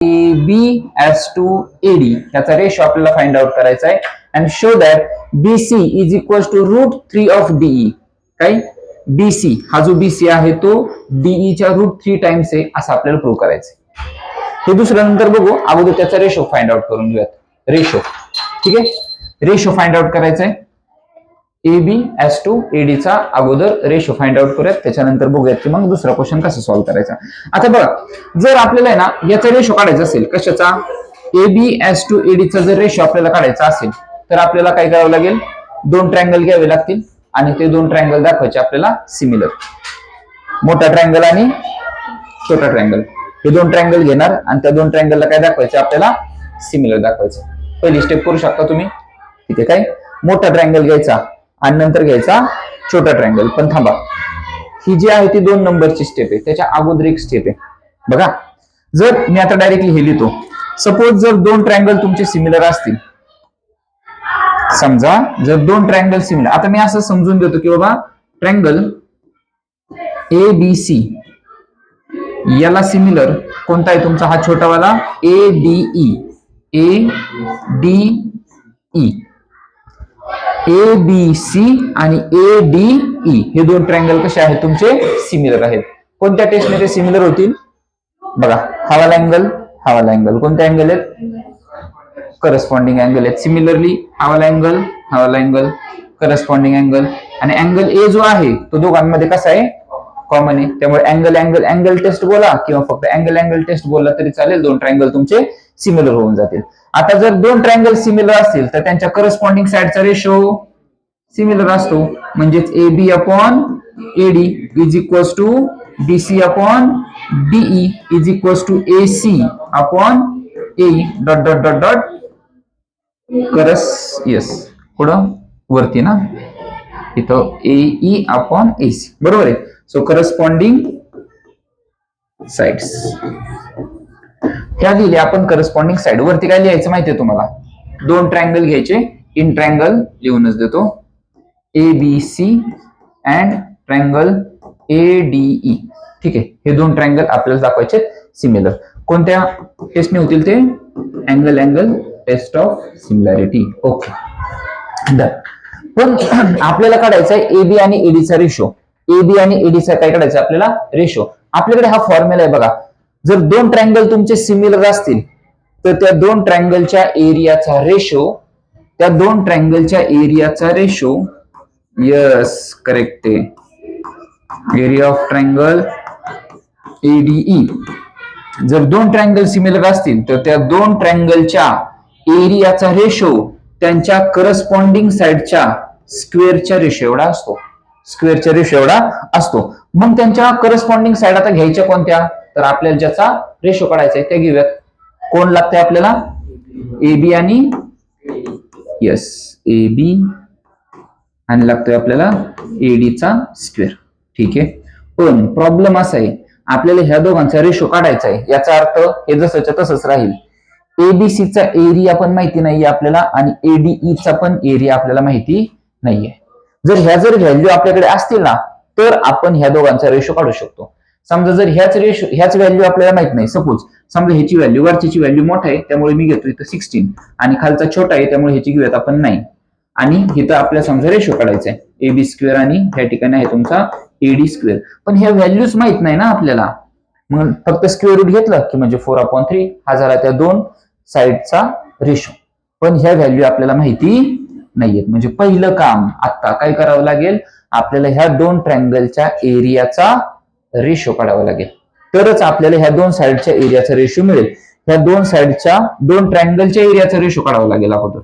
A B as to AD याचा ratio आपल्याला find out करायचा आहे and show that BC is equal to √3 of DE. काय BC हा जो बीसी आहे तो डीई च्या √3 टाइम्स आहे असं आपल्याला प्रूव्ह करायचं. हे दुसऱ्या नंतर बघू, अगोदर त्याचा रेशो फाइंड आउट करून घेऊयात. रेशो, ठीक आहे, रेशो फाइंड आउट करायचा आहे. A B as to AD चा अगोदर रेशो फाइंड आउट करूयात, त्याच्यानंतर बघूयात की मग दुसरा क्वेश्चन कसा सॉल्व्ह करायचा. आता बघा, जर आपल्याला आहे ना याचा रेशो काढायचा असेल, कशाचा, A B as to AD चा जर रेशो आपल्याला काढायचा असेल तर आपल्याला काय करावं लागेल, दोन ट्रायंगल घ्यावे लागतील आणि ते दोन ट्रायंगल दाखवायचे आपल्याला सिमिलर. मोठा ट्रायंगल आणि छोटा ट्रायंगल हे दोन ट्रायंगल घेणार आणि त्या दोन ट्रायंगलला काय दाखवायचं आपल्याला, सिमिलर दाखवायचं. पहिली स्टेप करू शकता तुम्ही, ठीक आहे. काय मोठा ट्रायंगल घ्यायचा आणि नंतर घ्यायचा छोटा ट्रायंगल. पण थांबा, ही जी आहे ती 2 नंबरची स्टेप आहे, त्याच्या अगोदर एक स्टेप आहे बघा. जर मी आता डायरेक्टली हे लिहितो, सपोज जर दोन ट्रायंगल तुमचे सिमिलर असतील, समजा जर दोन ट्रायंगल सिमिलर, आता मी असं समजून देतो की बाबा ट्रायंगल ए बी सी याला सिमिलर कोणता आहे तुमचा, हा छोटावाला A D E. A B C आणि ए डी ई हे दोन ट्रायंगल कसे आहेत तुमचे, सिमिलर आहेत. कोणत्या टेस्टने ते सिमिलर होतील बघा, हावाला अँगल, हावाला अँगल, कोणते अँगल आहेत, करस्पॉन्डिंग अँगल आहेत. सिमिलरली हावाला अँगल, करस्पॉन्डिंग अँगल, आणि अँगल ए जो आहे तो दोघांमध्ये कसा आहे, कॉमन आहे. त्यामुळे अँगल टेस्ट बोला किंवा फक्त अँगल टेस्ट बोलला तरी चालेल, दोन ट्रायंगल तुमचे सिमिलर होऊन जातील. आता जर दोन ट्रायंगल सिमिलर असतील तर त्यांच्या करस्पॉन्डिंग साइडचा रेशो सिमिलर असतो, म्हणजेच A B upon AD is equals to BC upon DE is equals to A C upon A dot dot dot dot yes पुढं वरती ना इथं ए अपॉन ए सी, बरोबर आहे. सो करस्पॉन्डिंग साइड्स ह्या लिहिल्या आपण. करस्पॉन्डिंग साइड वरती काय लिहायचं माहितीये तुम्हाला, दोन ट्रायंगल घ्यायचे, इन ट्रायंगल लिहूनच देतो, A B C and triangle A D E, ठीक आहे. हे दोन ट्रायंगल आपल्याला दाखवायचे सिमिलर. कोणत्या टेस्टने होतील ते, angle test of similarity. Okay, पण आपल्याला काढायचा आहे एबी आणि एडीचा रेशो. एबी आणि एडीचा काय काढायचा आपल्याला, रेशो. आपल्याकडे हा फॉर्म्युला आहे बघा, जर दोन ट्रायंगल तुमचे सिमिलर असतील तर त्या दोन ट्रायंगलच्या एरियाचा रेशो, त्या दोन ट्रायंगलच्या एरियाचा ratio, yes correct, area of triangle ADE. जर दोन ट्रायंगल सिमिलर असतील तर त्या दोन ट्रायंगलच्या एरियाचा रेशो त्यांच्या करस्पॉन्डिंग साइडच्या स्क्वेअरच्या रेशो एवढा असतो, स्क्वेअरच्या रेशो एवढा असतो. मग त्यांच्या करस्पॉन्डिंग साइड आता घ्यायच्या कोणत्या, तर आपल्याला ज्याचा रेशो काढायचा आहे त्या घेऊयात. कोण लागतंय आपल्याला, ए बी आणि यस ए बी आणि लागतोय आपल्याला एडीचा स्क्वेअर, ठीक आहे. पण प्रॉब्लेम असा आहे, आपल्याला ह्या दोघांचा रेशो काढायचा आहे, याचा अर्थ हे जसंच्या तसंच राहील. एबीसीचा एरिया पण माहिती नाहीये आपल्याला आणि एडीईचा पण एरिया आपल्याला माहिती नाहीये. जर ह्या जर व्हॅल्यू आपल्याकडे असतील ना तर आपण ह्या दोघांचा रेशो काढू शकतो. समजा जर ह्याच व्हॅल्यू आपल्याला माहित नाही, सपोज समजा ह्याची व्हॅल्यू, वरची व्हॅल्यू मोठा आहे त्यामुळे मी घेतो इथं 16 आणि खालचा छोटा आहे त्यामुळे ह्याची घेऊयात आपण 9 आणि इथं आपल्याला समजा रेशो काढायचा आहे एबी स्क्वेअर आणि ह्या ठिकाणी आहे तुमचा एडी स्क्वेअर. पण ह्या व्हॅल्यूज माहित नाही ना आपल्याला, मग फक्त स्क्वेअर रूट घेतलं की म्हणजे 4/3 हा झाला त्या दोन साइडचा रेशो. पण ह्या व्हॅल्यू आपल्याला माहिती नाहीयेत, म्हणजे पहिलं काम आता काय करावं लागेल, आपल्याला ह्या दोन ट्रायंगलच्या एरियाचा रेशो काढावा लागेल, तरच आपल्याला ह्या दोन साइडच्या एरियाचा रेशो मिळेल. ह्या दोन साइडच्या दोन ट्रायंगलच्या एरियाचा रेशो काढावा लागेल अगोदर,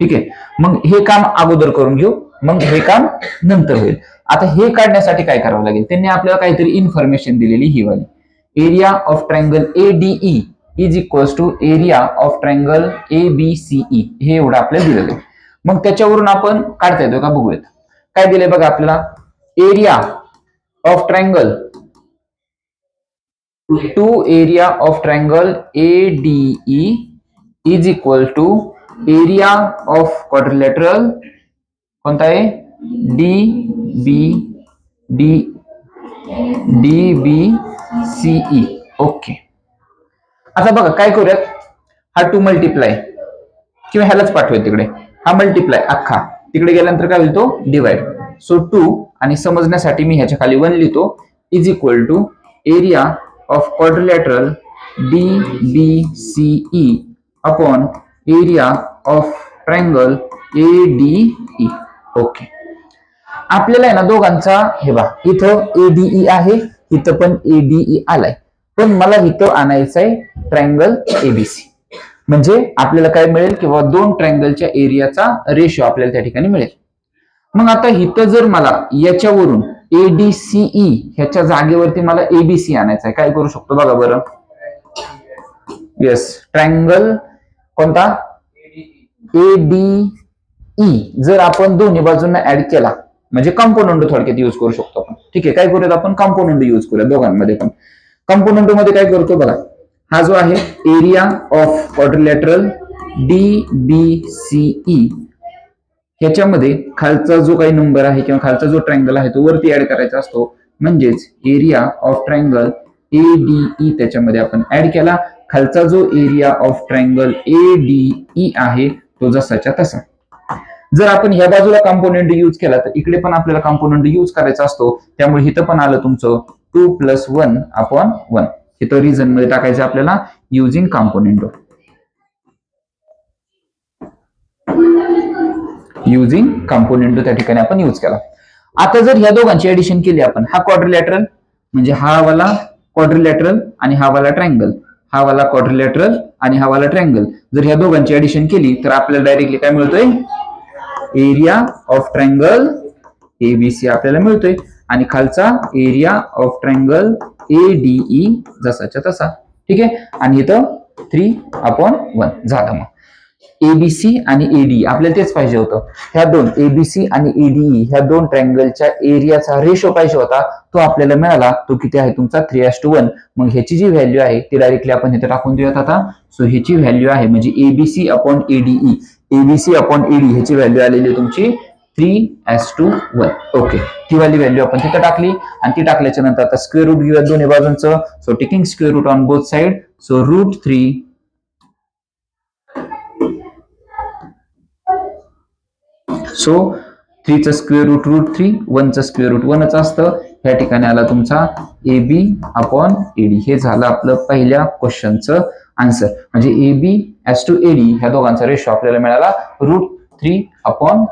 ठीक आहे. मग हे काम अगोदर करून घेऊ, मग हे काम नंतर होईल. आता हे काढण्यासाठी काय करावं लागेल, त्यांनी आपल्याला काहीतरी इन्फॉर्मेशन दिलेली ही वाली, area of triangle ADE is equals to area of triangle ABCE, हे एवढं आपल्याला दिलेलं आहे. मग त्याच्यावरून आपण काढता येतो का बघूयात. काय दिलंय बघा आपल्याला, area of triangle to area of triangle ADE is equal to area of quadrilateral कोणता आहे, डीबीसीई. ओके, आता बघा काय करूयात, हा 2 मल्टिप्लाय किंवा ह्यालाच पाठवूया तिकडे, हा मल्टिप्लाय अख्खा तिकडे गेल्यानंतर काय होईल तो डिवाइड. सो 2 आणि समजण्यासाठी मी ह्याच्या खाली 1 लिहितो, is equal to area of quadrilateral DBCE upon area of triangle ADE. Okay, आपल्याला आहे ना दोघांचा, हे बघा इथं ADE आहे, इथं पण ADE आलाय, पण मला इथं आणायचं आहे ट्रायंगल ABC. म्हणजे आपल्याला काय मिळेल किंवा दोन ट्रायंगलच्या एरियाचा रेशो आपल्याला त्या ठिकाणी मिळेल. मग आता इथं जर मला याच्यावरून ADCE ह्याच्या जागेवरती मला ABC आणायचं आहे, काय करू शकतो बघा बरं. येस, ट्रायंगल कोणता ADE जर आपण दोन्ही बाजूंना ऍड केला म्हणजे कंपोनंट थोडक्यात यूज करू शकतो आपण. ठीक आहे, काय करूयात आपण कंपोनंट यूज करूया दोघांमध्ये पण. कंपोनंट मध्ये काय करतो बघा, हा जो आहे एरिया ऑफ क्वाड्रिलॅटरल DBCE ह्याच्यामध्ये खालचा जो काही नंबर आहे किंवा खालचा जो ट्रायंगल आहे तो वरती ऍड करायचा असतो, म्हणजेच एरिया ऑफ ट्रायंगल ADE त्याच्यामध्ये आपण ऍड केला, खालचा जो एरिया ऑफ ट्रायंगल ADE आहे तो जसाच्या तसा. जर आपण ह्या बाजूला कंपोनेंट यूज केला तर इकडे पण आपल्याला कंपोनेंट यूज करायचा असतो, त्यामुळे इथं पण आलं तुमचं 2 + 1 अपॉन 1. इथं रिझन मध्ये टाकायचं आपल्याला युजिंग कंपोनेंट, युजिंग कंपोनेंट त्या ठिकाणी आपण यूज केला. आता जर ह्या दोघांची ऍडिशन केली आपण, हा क्वाड्रिलॅटरल म्हणजे हा वाला क्वाड्रिलॅटरल आणि हा वाला ट्रायंगल, हा वाला क्वाड्रिलॅटरल आणि हा वाला ट्रायंगल, जर ह्या दोघांची ऍडिशन केली तर आपल्याला डायरेक्टली काय मिळतोय, एरिया ऑफ ट्रायंगल ABC आपल्याला मिळतोय आणि खालचा एरिया ऑफ ट्रायंगल ADE जसाच्या तसा. ठीक आहे, आणि इथं 3/1 झालं. मग ABC आणि ADE आपल्याला तेच पाहिजे होतं, ह्या दोन ABC आणि ADE ह्या दोन ट्रायंगलच्या एरियाचा रेशो पाहिजे होता, तो आपल्याला मिळाला. तो किती आहे तुमचा 3:1. मग ह्याची जी व्हॅल्यू आहे ती डायरेक्टली आपण इथे टाकून देऊयात आता. सो ह्याची व्हॅल्यू आहे म्हणजे ABC upon ADE, ABC upon ADE ह्याची व्हॅल्यू आलेली तुमची 3:1. ओके, ती वाली व्हॅल्यू आपण तिथे टाकली आणि ती टाकल्याच्या नंतर आता स्क्वेअर रूट घेऊया दोन्ही बाजूंचं. So taking square root on both side, so √3 so 3 चं स्क्वेअर रूट √3, 1 चं स्क्वेअर रूट 1च असतं. या ठिकाणी आला तुमचा AB अपॉन AD. हे झालं आपलं पहिल्या क्वेश्चनचं आन्सर. म्हणजे AB/AD ह्या दोघांचा रेशो आपल्याला मिळाला √3/1.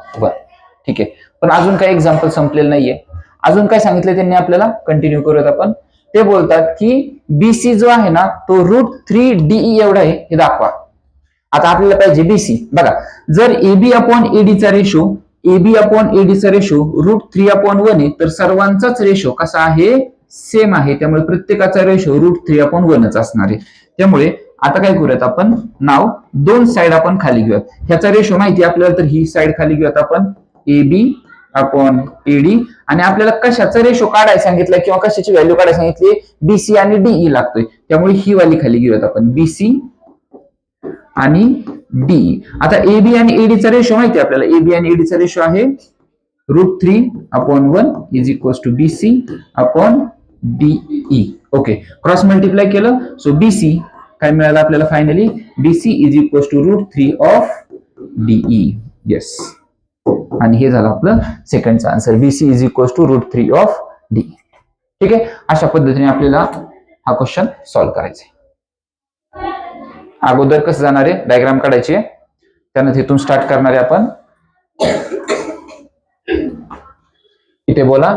ठीक आहे, पण अजून काही एक्झाम्पल संपलेलं नाहीये. अजून काय सांगितलं त्यांनी आपल्याला, कंटिन्यू करूयात आपण. ते बोलतात की BC जो आहे ना तो √3DE एवढा आहे हे दाखवा. आता आपल्याला पाहिजे BC. बघा, जर AB अपॉन AD चा रेशो √3/1 आहे तर सर्वांचाच रेशो कसा आहे, सेम आहे. त्यामुळे प्रत्येकाचा रेशो √3/1च असणार आहे. त्यामुळे आता काय करूयात आपण, नाव दोन साइड आपण खाली घेऊयात. ह्याचा रेशो माहिती आपल्याला तर ही साइड खाली घेऊयात आपण AB अपॉन AD. आणि आपल्याला कशाचा रेशो काढायला सांगितलं किंवा कशाची व्हॅल्यू काढायला सांगितली, BC आणि DE लागतोय. त्यामुळे ही वाली खाली घेऊयात आपण BC आणि DE. आता AB आणि AD चा रेशो माहिती आपल्याला, AB आणि AD चा रेशो आहे √3/1 is equals to BC upon DE. Okay, cross multiply केलं, सो BC काय मिळालं आपल्याला finally, BC is equals to √3/DE. Yes, आणि हे झालं आपलं सेकंडचा answer, BC is equals to √3/DE. ठीक आहे, अशा पद्धतीने आपल्याला हा क्वेश्चन सॉल्व्ह करायचा आहे. अगोदर कसं जाणार आहे, डायग्राम काढायची आहे, त्यानंतर इथून स्टार्ट करणार आहे आपण. इथे बोला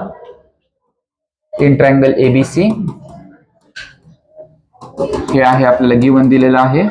इन ट्रायंगल ABC हे आहे आपल्याला गिवन दिलेलं आहे.